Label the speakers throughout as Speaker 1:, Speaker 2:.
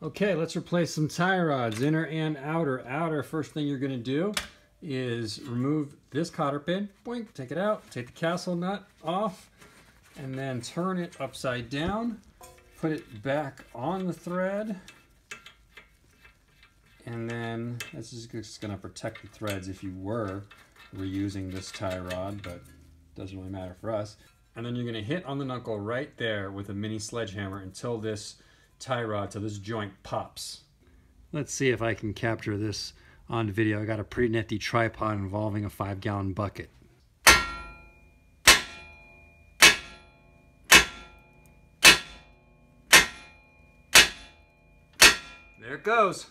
Speaker 1: Okay, let's replace some tie rods, inner and outer. Outer, first thing you're gonna do is remove this cotter pin, boink, take it out, take the castle nut off, and then turn it upside down, put it back on the thread, and then this is just gonna protect the threads if you were reusing this tie rod, but it doesn't really matter for us. And then you're gonna hit on the knuckle right there with a mini sledgehammer until this tie rod, till this joint pops. Let's see if I can capture this on video. I got a pretty nifty tripod involving a 5-gallon bucket. There it goes.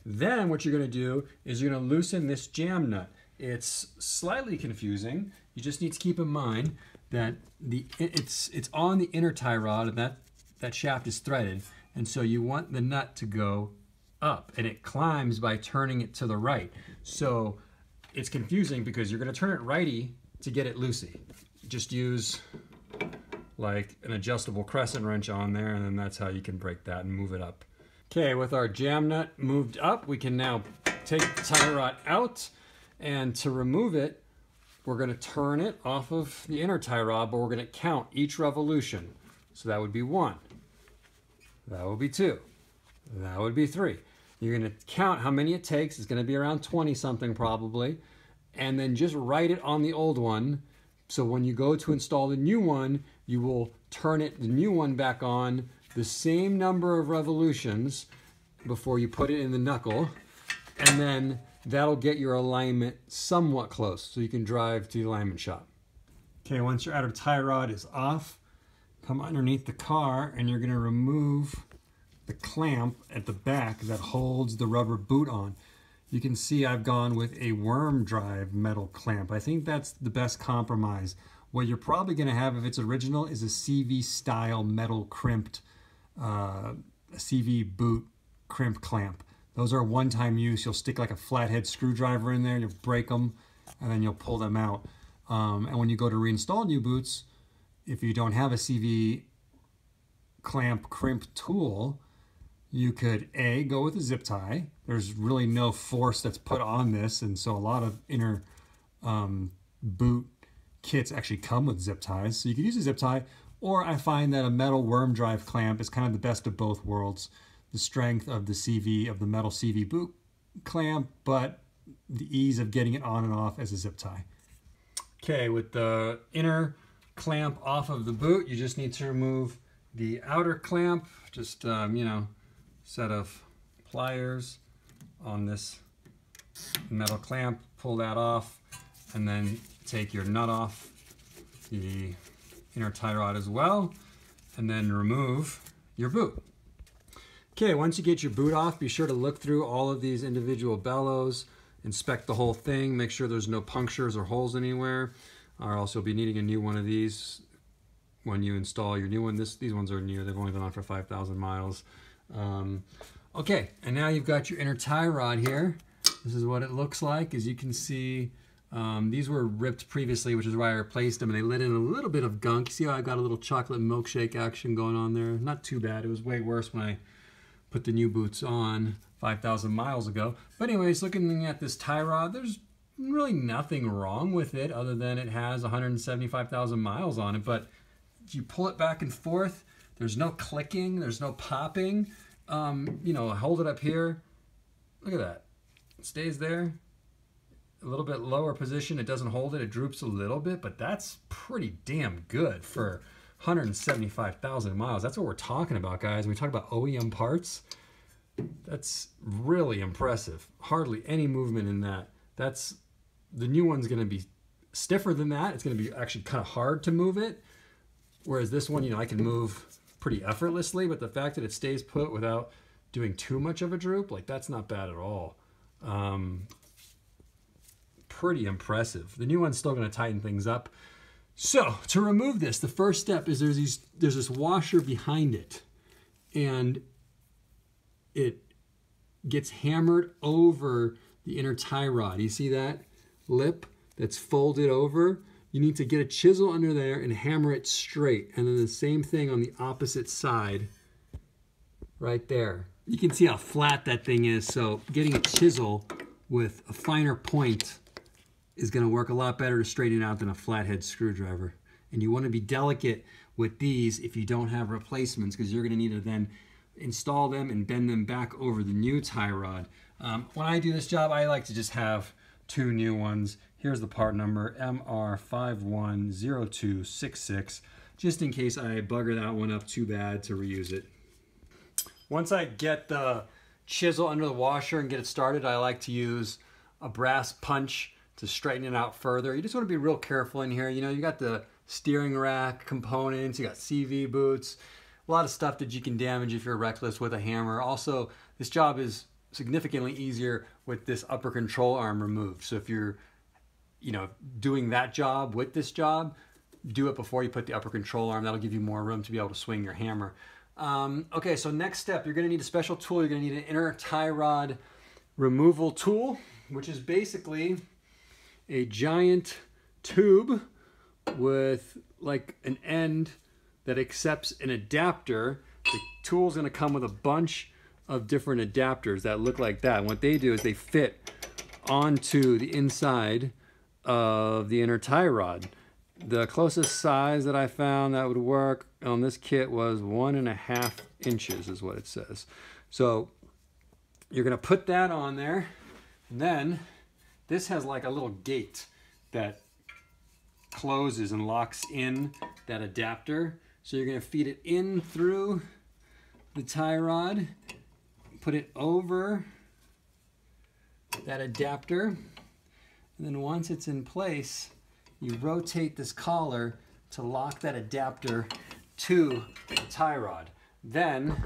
Speaker 1: Then what you're gonna do is you're gonna loosen this jam nut. It's slightly confusing. You just need to keep in mind that it's on the inner tie rod, and that shaft is threaded, and so you want the nut to go up, and it climbs by turning it to the right. So it's confusing because you're going to turn it righty to get it loosey. Just use like an adjustable crescent wrench on there, and then that's how you can break that and move it up. Okay, with our jam nut moved up, we can now take the tie rod out, and to remove it, we're going to turn it off of the inner tie rod, but we're going to count each revolution. So that would be 1. That would be 2. That would be 3. You're going to count how many it takes. It's going to be around 20 something probably. And then just write it on the old one. So when you go to install the new one, you will turn the new one back on the same number of revolutions before you put it in the knuckle. And then that'll get your alignment somewhat close so you can drive to the alignment shop. Okay, once your outer tie rod is off, come underneath the car and you're going to remove the clamp at the back that holds the rubber boot on. You can see I've gone with a worm drive metal clamp. I think that's the best compromise. What you're probably going to have if it's original is a CV style metal crimped CV boot crimp clamp. Those are one-time use. You'll stick like a flathead screwdriver in there, you'll break them, and then you'll pull them out. And when you go to reinstall new boots, if you don't have a CV clamp crimp tool, you could A, go with a zip tie. There's really no force that's put on this, and so a lot of inner boot kits actually come with zip ties. So you could use a zip tie, or I find that a metal worm drive clamp is kind of the best of both worlds. The strength of the CV, of the metal CV boot clamp, but the ease of getting it on and off as a zip tie. Okay, with the inner clamp off of the boot, you just need to remove the outer clamp. Just, you know, set of pliers on this metal clamp, pull that off, and then take your nut off the inner tie rod as well, and then remove your boot. Okay, once you get your boot off, be sure to look through all of these individual bellows, inspect the whole thing, make sure there's no punctures or holes anywhere, or else you'll be needing a new one of these when you install your new one. These ones are new, they've only been on for 5,000 miles. Okay, and now you've got your inner tie rod here. This is what it looks like. As you can see, these were ripped previously, which is why I replaced them, and they let in a little bit of gunk. See how I got a little chocolate milkshake action going on there? Not too bad. It was way worse when I put the new boots on 5,000 miles ago. But anyways, looking at this tie rod, there's really nothing wrong with it other than it has 175,000 miles on it. But if you pull it back and forth, there's no clicking, there's no popping. You know, hold it up here. Look at that. It stays there. A little bit lower position, it doesn't hold it, it droops a little bit, but that's pretty damn good for 175,000 miles. That's what we're talking about, guys. When we talk about OEM parts, that's really impressive. Hardly any movement in that. The new one's going to be stiffer than that. It's going to be actually kind of hard to move it. Whereas this one, you know, I can move pretty effortlessly, but the fact that it stays put without doing too much of a droop, like that's not bad at all. Pretty impressive. The new one's still going to tighten things up. So to remove this, the first step is there's this washer behind it, and it gets hammered over the inner tie rod. You see that lip that's folded over? You need to get a chisel under there and hammer it straight, and then the same thing on the opposite side right there. You can see how flat that thing is, so getting a chisel with a finer point is going to work a lot better to straighten it out than a flathead screwdriver. And you want to be delicate with these if you don't have replacements, because you're going to need to then install them and bend them back over the new tie rod. When I do this job, I like to just have 2 new ones. Here's the part number, MR510266, just in case I bugger that one up too bad to reuse it. Once I get the chisel under the washer and get it started, I like to use a brass punch to straighten it out further. You just want to be real careful in here. You know, you got the steering rack components, you got CV boots, a lot of stuff that you can damage if you're reckless with a hammer. Also, this job is significantly easier with this upper control arm removed. So if you're, you know, doing that job with this job, do it before you put the upper control arm. That'll give you more room to be able to swing your hammer. Okay, so next step, you're going to need a special tool. You're going to need an inner tie rod removal tool, which is basically a giant tube with like an end that accepts an adapter. The tool's going to come with a bunch of different adapters that look like that. And what they do is they fit onto the inside of the inner tie rod. The closest size that I found that would work on this kit was 1.5 inches is what it says. So you're going to put that on there, and then this has like a little gate that closes and locks in that adapter. So you're going to feed it in through the tie rod, put it over that adapter, and then once it's in place, you rotate this collar to lock that adapter to the tie rod. Then,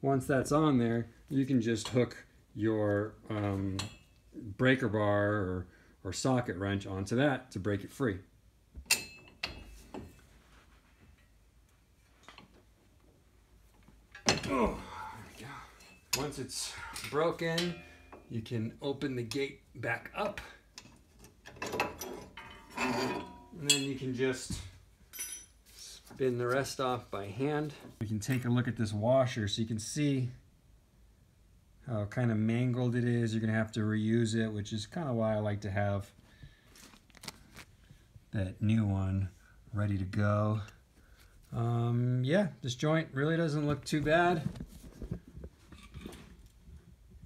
Speaker 1: once that's on there, you can just hook your breaker bar or socket wrench onto that to break it free. Oh, there we go. Once it's broken, you can open the gate back up. And then you can just spin the rest off by hand. We can take a look at this washer so you can see how kind of mangled it is. You're going to have to reuse it, which is kind of why I like to have that new one ready to go. Yeah, this joint really doesn't look too bad.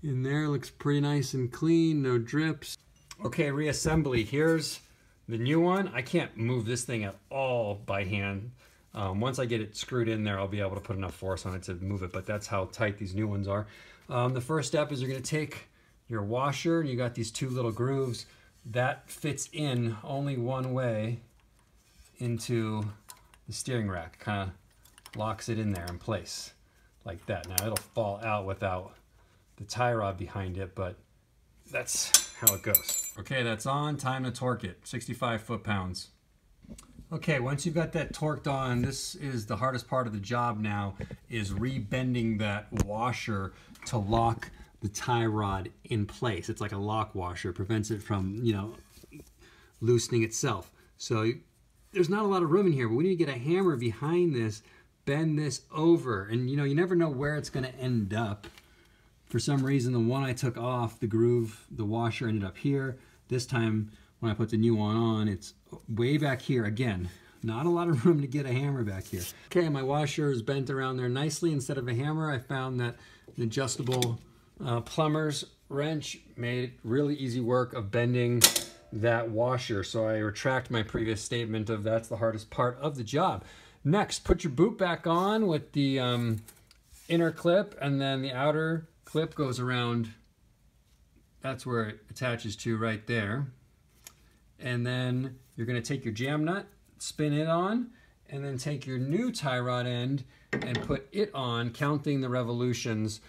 Speaker 1: In there, looks pretty nice and clean, no drips. Okay, reassembly. Here's the new one. I can't move this thing at all by hand. Once I get it screwed in there, I'll be able to put enough force on it to move it, but that's how tight these new ones are. The first step is you're going to take your washer, and you got these 2 little grooves. That fits in only one way into the steering rack. Kind of locks it in there in place like that. Now it'll fall out without the tie rod behind it, but that's how it goes. Okay, that's on. Time to torque it. 65 foot-pounds. Okay, once you've got that torqued on, this is the hardest part of the job now, is rebending that washer to lock the tie rod in place. It's like a lock washer. It prevents it from, you know, loosening itself. So there's not a lot of room in here, but we need to get a hammer behind this, bend this over, and you know, you never know where it's going to end up. For some reason, the one I took off, the groove, the washer ended up here. This time, when I put the new one on, it's way back here. Again, not a lot of room to get a hammer back here. Okay, my washer is bent around there nicely. Instead of a hammer, I found that an adjustable plumber's wrench made really easy work of bending that washer. So I retract my previous statement of that's the hardest part of the job. Next, put your boot back on with the inner clip, and then the outer clip goes around. That's where it attaches to right there. And then you're going to take your jam nut, spin it on, and then take your new tie rod end and put it on, counting the revolutions,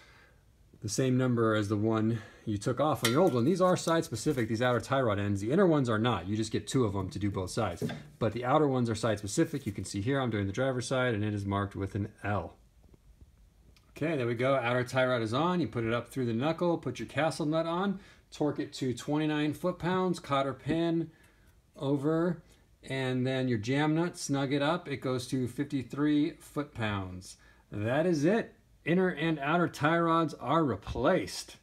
Speaker 1: the same number as the one you took off on your old one. These are side specific, these outer tie rod ends. The inner ones are not. You just get 2 of them to do both sides. But the outer ones are side specific. You can see here I'm doing the driver's side, and it is marked with an L. Okay, there we go. Outer tie rod is on. You put it up through the knuckle, put your castle nut on, torque it to 29 foot-pounds, cotter pin over, and then your jam nut, snug it up. It goes to 53 foot-pounds. That is it. Inner and outer tie rods are replaced.